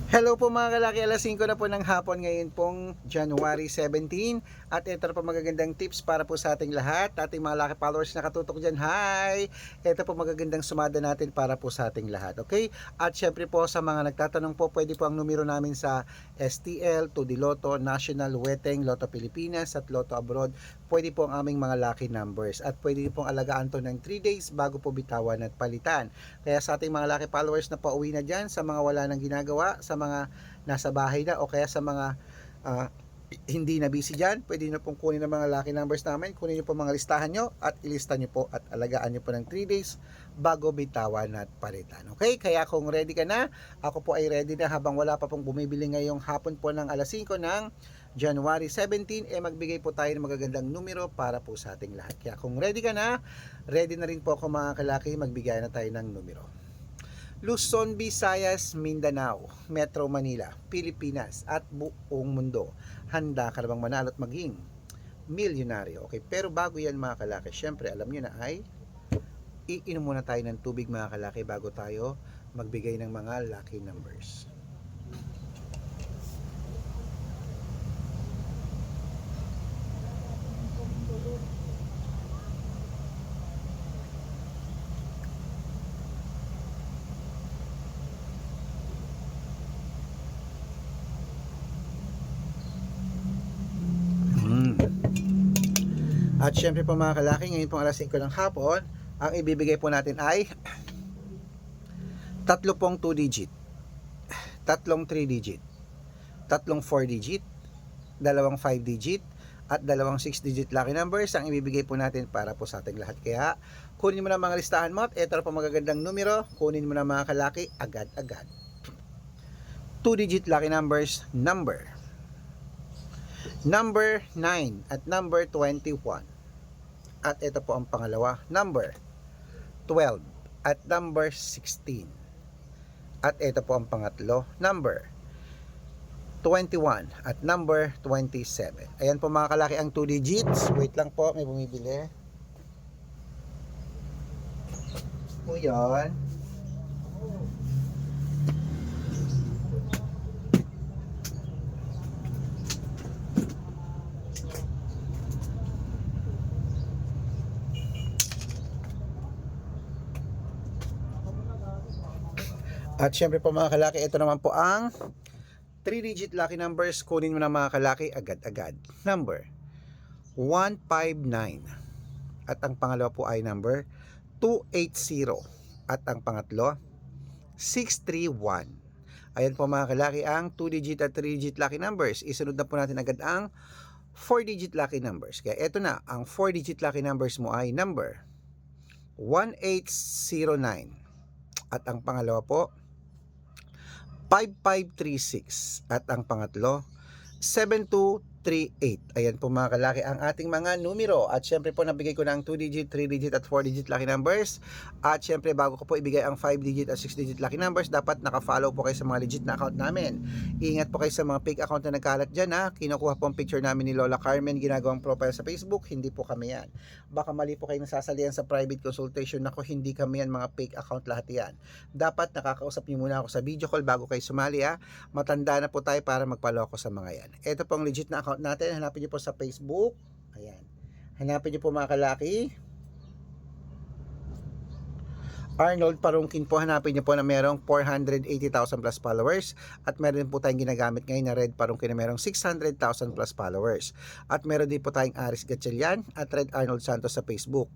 Hello po mga kalaki, alas 5 na po ng hapon ngayon pong January 17 at ito na po magagandang tips para po sa ating lahat, ating mga laki followers na katutok dyan. Hi! Ito po magagandang sumada natin para po sa ating lahat, okay? At syempre po sa mga nagtatanong po, pwede po ang numero namin sa STL, 2D Lotto, National, Weteng, Lotto Pilipinas at Lotto Abroad. Pwede po ang aming mga lucky numbers at pwede pong alagaan to ng 3 days bago po bitawan at palitan. Kaya sa ating mga lucky followers na pauwi na dyan, sa mga wala nang ginagawa, sa mga nasa bahay na o kaya sa mga uh, hindi na busy dyan, pwede nyo pong kunin ang mga lucky numbers namin, kunin nyo po mga listahan nyo at ilista nyo po at alagaan nyo po ng 3 days bago bitawan at palitan. Okay? Kaya kung ready ka na, ako po ay ready na habang wala pa pong bumibili ngayong hapon po ng alas 5 ng January 17, magbigay po tayo ng magagandang numero para po sa ating lahat. Kaya kung ready ka na, ready na rin po ako mga kalaki, magbigay na tayo ng numero. Luzon, Visayas, Mindanao, Metro Manila, Pilipinas at buong mundo. Handa ka na bang manalo at maging milyonaryo? Okay, pero bago yan mga kalaki, syempre alam nyo na ay iinom muna tayo ng tubig mga kalaki bago tayo magbigay ng mga lucky numbers. At syempre po mga kalaki, ngayon pong alas 5 ng hapon, ang ibibigay po natin ay tatlo pong 2 digit, tatlong 3 digit, tatlong 4 digit, dalawang 5 digit, at dalawang 6 digit lucky numbers ang ibibigay po natin para po sa ating lahat. Kaya kunin mo na mga listahan mo at ito na po magagandang numero, kunin mo na mga kalaki agad-agad. 2 digit lucky numbers, number 9 at number 21. At ito po ang pangalawa, number 12 at number 16. At ito po ang pangatlo, number 21 at number 27. Ayan po mga kalaki ang 2 digits. Wait lang po, may bumibili. O yan. At syempre po mga kalaki, ito naman po ang 3-digit lucky numbers. Kunin mo na mga kalaki agad-agad. Number 159. At ang pangalawa po ay number 280. At ang pangatlo 631. Ayan po mga kalaki ang 2-digit at 3-digit lucky numbers. Isunod na po natin agad ang 4-digit lucky numbers. Kaya ito na, ang 4-digit lucky numbers mo ay number 1809. At ang pangalawa po 5536 at ang pangatlo 7238. Ayan po mga kalaki ang ating mga numero. At syempre po nabigay ko na ang 2-digit, 3-digit at 4-digit lucky numbers. At syempre bago ko po ibigay ang 5-digit at 6-digit lucky numbers, dapat naka-follow po kayo sa mga legit na account namin. Ingat po kayo sa mga fake account na nagkalat dyan ha. Kinukuha po ang picture namin ni Lola Carmen, ginagawang profile sa Facebook. Hindi po kami yan. Baka mali po kayo nasasalihan sa private consultation. Ako, hindi kami yan, mga fake account lahat yan. Dapat nakakausap niyo muna ako sa video call bago kayo sumali ha. Matanda na po tayo para magpaloko sa mga yan. Ito pong legit na account natin. Hanapin niyo po sa Facebook. Ayan. Hanapin niyo po mga kalaki. Arnold Parungkin po, hanapin niyo po na merong 480,000 plus followers at meron po tayong ginagamit ngayon na Red Parungkin na merong 600,000 plus followers at meron din po tayong Aris Gatchalian at Red Arnold Santos sa Facebook.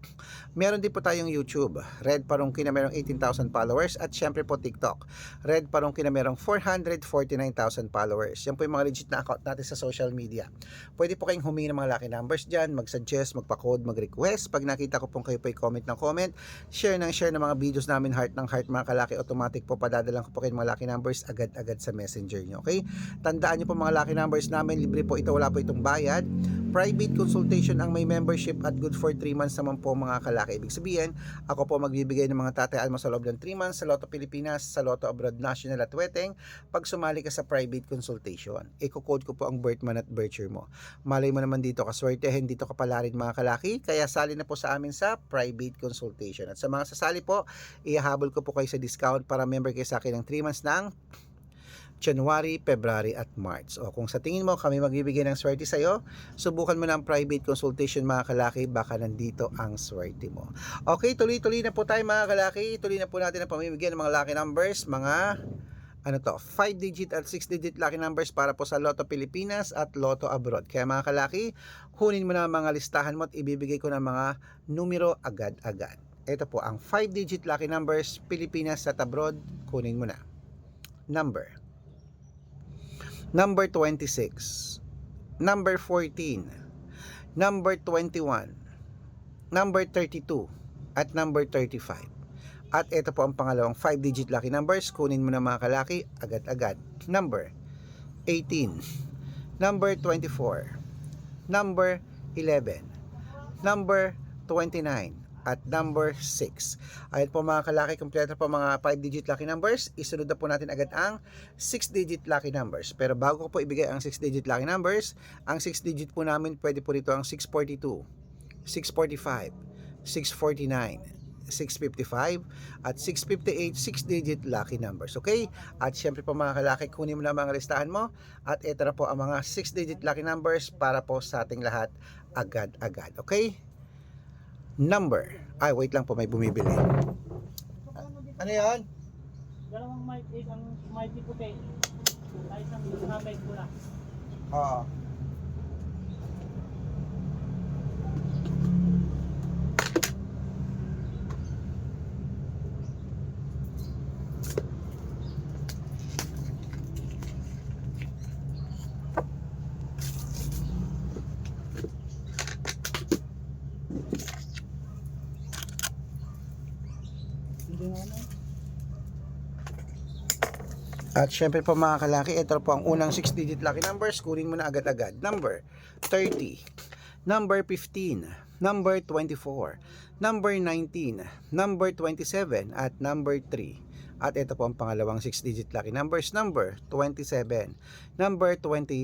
Meron din po tayong YouTube, Red Parungkin na merong 18,000 followers at syempre po TikTok, Red Parungkin na merong 449,000 followers. Yan po yung mga legit na account natin sa social media. Pwede po kayong humingi ng mga lucky numbers dyan, mag-suggest, magpa-code, mag-request. Pag nakita ko pong kayo po i-comment ng comment, share ng mga videos namin, heart ng heart mga kalaki, automatic po padadalang ko po kayo mga lucky numbers agad-agad sa messenger nyo. Okay? Tandaan nyo po mga lucky numbers namin, libre po ito, wala po itong bayad. Private consultation ang may membership at good for 3 months naman po mga kalaki. Ibig sabihin, ako po magbibigay ng mga tatayaan mo sa loob ng 3 months sa Lotto Pilipinas, sa Lotto Abroad, National at Weteng pag sumali ka sa private consultation. Iko-code ko po ang birth month at birth year mo. Malay mo naman dito kaswertehin, dito ka pala rin mga kalaki, kaya sali na po sa amin sa private consultation. At sa mga sasali po, ihahabol ko po kayo sa discount para member kayo sa akin ng 3 months ng January, February at March. O kung sa tingin mo kami magbibigay ng swerte sa'yo, subukan mo ng private consultation mga kalaki, baka nandito ang swerte mo. Okay, tuloy-tuloy na po tayo mga kalaki. Tuloy na po natin ang pamimigay ng mga lucky numbers, mga 5-digit at 6-digit lucky numbers para po sa Lotto Pilipinas at Lotto Abroad. Kaya mga kalaki, kunin mo na ang mga listahan mo at ibibigay ko ng mga numero agad-agad. Ito po ang 5-digit lucky numbers, Pilipinas at Abroad, kunin mo na. Number 26, number 14, number 21, number 32, at number 35. At ito po ang pangalawang 5-digit lucky numbers. Kunin mo na mga kalaki, agad-agad. Number 18, number 24, number 11, number 29, at number 6. Ayun po mga kalaki, kompleto po mga 5-digit lucky numbers. Isunod na po natin agad ang 6-digit lucky numbers. Pero bago ko po ibigay ang 6-digit lucky numbers, ang 6-digit po namin, pwede po rito ang 642, 645, 649, 655 at 658 6-digit lucky numbers. Okay? At syempre po mga kalaki, kunin mo na mga listahan mo at ito na po ang mga 6-digit lucky numbers para po sa ating lahat agad-agad. Okay? Number. Ay, wait lang po, may bumibili. Ano yan? Dalawang mic, ang mic puti. Ay, isang mic pula. Oo. At syempre po mga kalaki, ito po ang unang 6-digit lucky numbers. Kunin mo na agad-agad. Number 30, number 15, number 24, number 19, number 27, at number 3. At ito po ang pangalawang 6-digit lucky numbers. Number 27, number 21,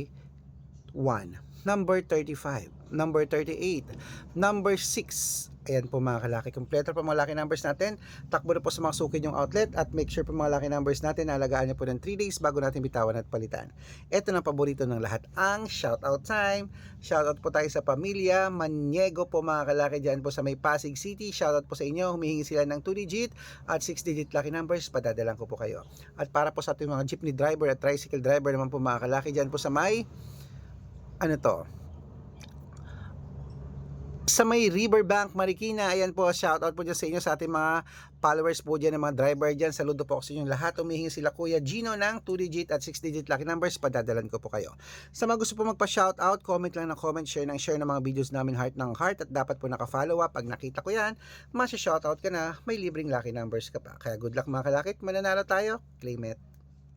number 35, number 38, number 6. Ayan po mga kalaki, kompleto po mga lucky numbers natin. Takbo na po sa mga suki yung outlet at make sure po mga lucky numbers natin na alagaan nyo po ng 3 days bago natin bitawan at palitan. Ito na paborito ng lahat, ang shoutout time. Shoutout po tayo sa pamilya Maniego po mga kalaki dyan po sa may Pasig City. Shoutout po sa inyo, humihingi sila ng 2-digit at 6-digit lucky numbers, padadalan ko po kayo. At para po sa ating mga jeepney driver at tricycle driver naman po mga kalaki dyan po sa may sa may Riverbank, Marikina. Ayan po, shoutout po dyan sa inyo, sa ating mga followers po dyan, ng mga driver dyan. Saludo po ako sa inyo lahat. Umihingi sila Kuya Gino ng 2-digit at 6-digit lucky numbers, padadalan ko po kayo. Sa mga gusto po magpa-shoutout, comment lang ng comment, share ng mga videos namin, heart ng heart, at dapat po naka-follow up. Pag nakita ko yan, masya-shoutout ka na, may libreng lucky numbers ka pa. Kaya good luck mga kalakit, mananalo tayo, claim it.